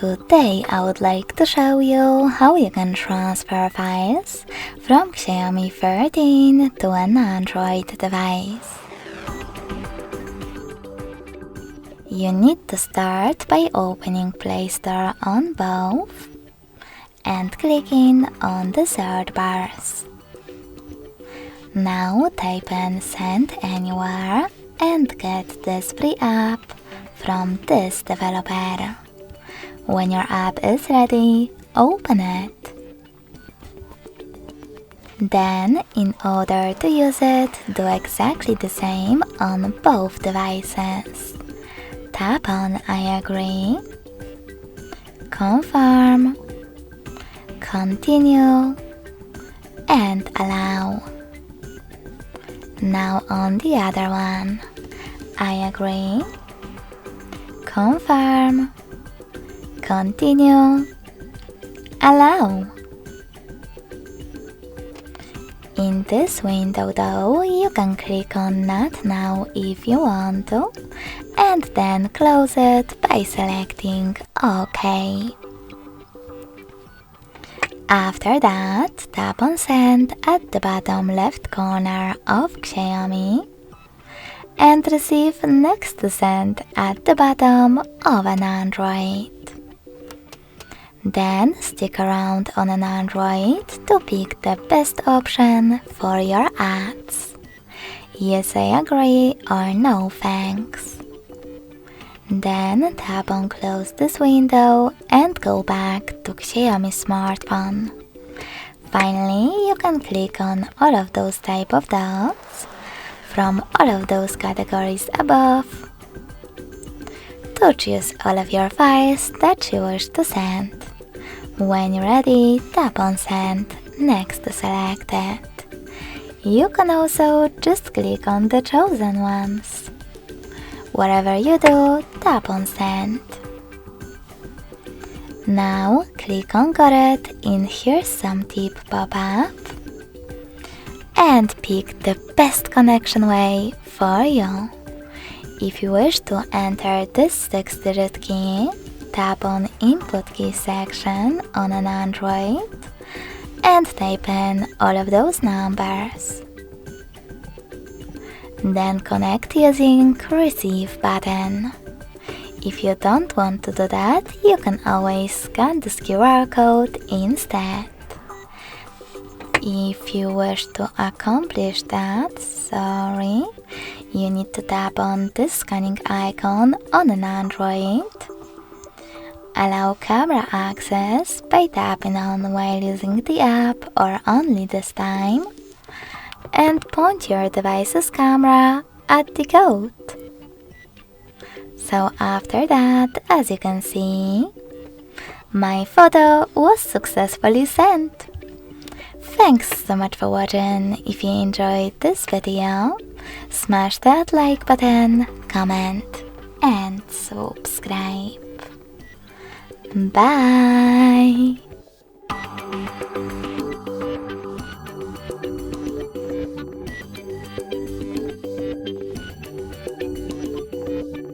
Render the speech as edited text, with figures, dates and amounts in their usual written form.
Today I would like to show you how you can transfer files from Xiaomi 13 to an Android device. You need to start by opening Play Store on both and clicking on the search bars. Now type in Send Anywhere and get this free app from this developer. When your app is ready, open it. Then, in order to use it, do exactly the same on both devices. Tap on I agree, confirm, continue, and allow. Now on the other one, I agree, confirm, continue, allow. In this window though, you can click on Not Now if you want to, and then close it by selecting OK. After that, tap on Send at the bottom left corner of Xiaomi and receive next to Send at the bottom of an Android. Then stick around on an Android to pick the best option for your ads. Yes, I agree or no thanks. Then tap on Close this window and go back to Xiaomi smartphone. Finally, you can click on all of those type of dots from all of those categories above to choose all of your files that you wish to send. When you're ready, tap on Send next to Selected. You can also just click on the chosen ones. Whatever you do, tap on Send. Now click on Got it in Here's Some Tip pop-up and pick the best connection way for you. If you wish to enter this 6-digit key, tap on Input Key section on an Android and type in all of those numbers. Then connect using Receive button. If you don't want to do that, you can always scan this QR code instead. If you wish to accomplish that, you need to tap on this scanning icon on an Android. Allow camera access by tapping on while using the app or only this time, and point your device's camera at the code. So after that, as you can see, my photo was successfully sent. Thanks so much for watching. If you enjoyed this video, smash that like button, comment and subscribe. Bye!